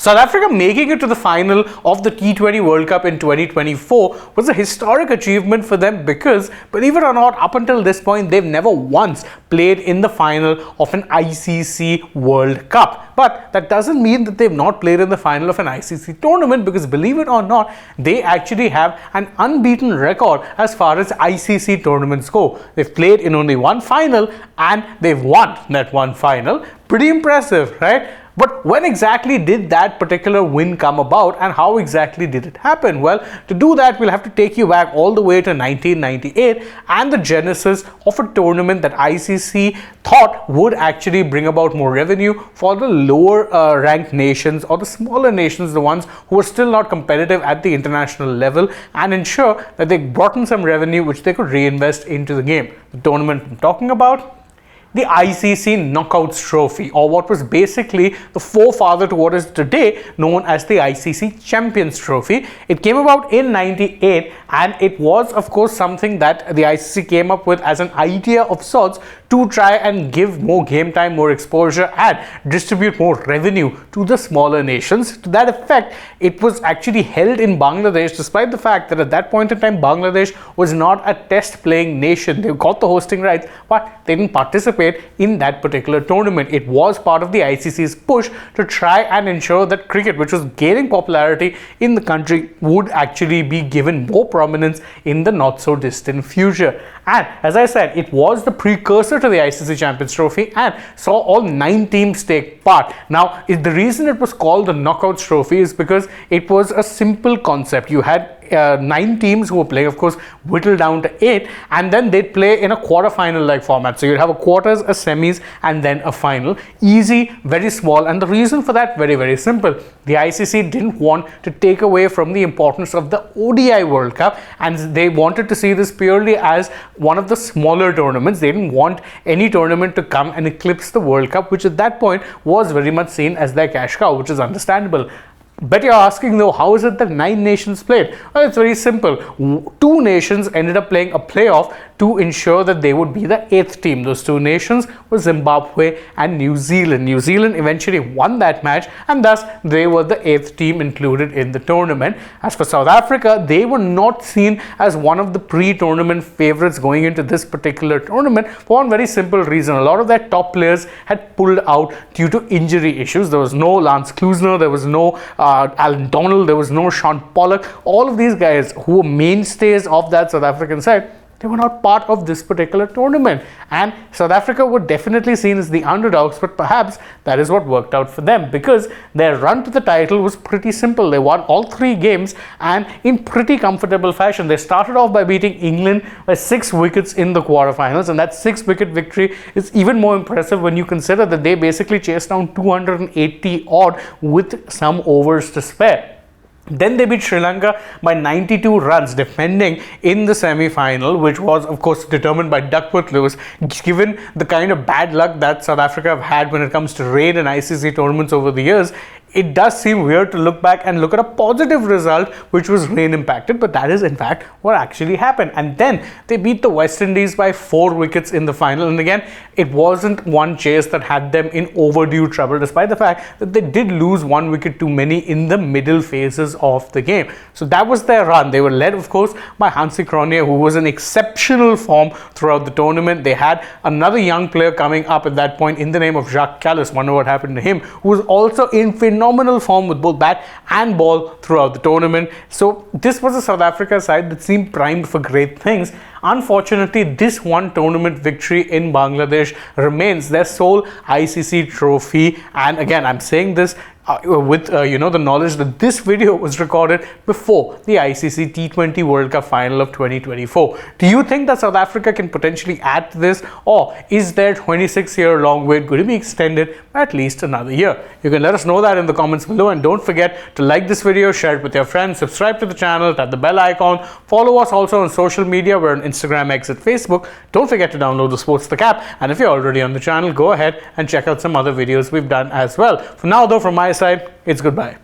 South Africa making it to the final of the T20 World Cup in 2024 was a historic achievement for them because, believe it or not, up until this point, they've never once played in the final of an ICC World Cup. But that doesn't mean that they've not played in the final of an ICC tournament because, believe it or not, they actually have an unbeaten record as far as ICC tournaments go. They've played in only one final and they've won that one final. Pretty impressive, right? But when exactly did that particular win come about and how exactly did it happen? Well, to do that, we'll have to take you back all the way to 1998 and the genesis of a tournament that ICC thought would actually bring about more revenue for the lower ranked nations or the smaller nations, the ones who were still not competitive at the international level, and ensure that they brought in some revenue which they could reinvest into the game. The tournament I'm talking about, the ICC Knockouts Trophy, or what was basically the forefather to what is today known as the ICC Champions Trophy. It came about in 98 and it was of course something that the ICC came up with as an idea of sorts to try and give more game time, more exposure and distribute more revenue to the smaller nations. To that effect, it was actually held in Bangladesh, despite the fact that at that point in time Bangladesh was not a test playing nation. They got the hosting rights but they didn't participate in that particular tournament. It was part of the ICC's push to try and ensure that cricket, which was gaining popularity in the country, would actually be given more prominence in the not so distant future. And as I said, it was the precursor to the ICC Champions Trophy and saw all 9 teams take part. Now, the reason it was called the Knockouts Trophy is because it was a simple concept. You had 9 teams who were playing, of course, whittled down to 8, and then they'd play in a quarter-final like format. So you'd have a quarters, a semis, and then a final. Easy, very small, and the reason for that, very, very simple. The ICC didn't want to take away from the importance of the ODI World Cup, and they wanted to see this purely as one of the smaller tournaments. They didn't want any tournament to come and eclipse the World Cup, which at that point was very much seen as their cash cow, which is understandable. But you're asking though, how is it that 9 nations played? Well, it's very simple. 2 nations ended up playing a playoff to ensure that they would be the 8th team. Those 2 nations were Zimbabwe and New Zealand. New Zealand eventually won that match and thus they were the 8th team included in the tournament. As for South Africa, they were not seen as one of the pre-tournament favorites going into this particular tournament for one very simple reason. A lot of their top players had pulled out due to injury issues. There was no Lance Klusener, there was no Alan Donald, there was no Sean Pollock. All of these guys who were mainstays of that South African side, they were not part of this particular tournament, and South Africa were definitely seen as the underdogs, but perhaps that is what worked out for them because their run to the title was pretty simple. They won all 3 games and in pretty comfortable fashion. They started off by beating England by 6 wickets in the quarterfinals, and that 6-wicket victory is even more impressive when you consider that they basically chased down 280 odd with some overs to spare. Then they beat Sri Lanka by 92 runs, defending in the semi-final, which was of course determined by Duckworth Lewis. Given the kind of bad luck that South Africa have had when it comes to rain and ICC tournaments over the years, it does seem weird to look back and look at a positive result which was rain impacted, but that is in fact what actually happened. And then they beat the West Indies by 4 wickets in the final, and again it wasn't one chase that had them in overdue trouble, despite the fact that they did lose 1 wicket too many in the middle phases of the game. So that was their run. They were led of course by Hansi Cronje, who was in exceptional form throughout the tournament. They had another young player coming up at that point in the name of Jacques Kallis, wonder what happened to him, who was also in phenomenal form with both bat and ball throughout the tournament. So this was a South Africa side that seemed primed for great things. Unfortunately, this one tournament victory in Bangladesh remains their sole ICC trophy, and again I'm saying this with the knowledge that this video was recorded before the ICC T20 World Cup final of 2024. Do you think that South Africa can potentially add to this, or is their 26-year long wait going to be extended by at least another year? You can let us know that in the comments below, and don't forget to like this video, share it with your friends, subscribe to the channel, tap the bell icon, follow us also on social media. We're on Instagram, X, and Facebook. Don't forget to download the Sports app, and if you're already on the channel, go ahead and check out some other videos we've done as well. For now though, from my side, it's goodbye.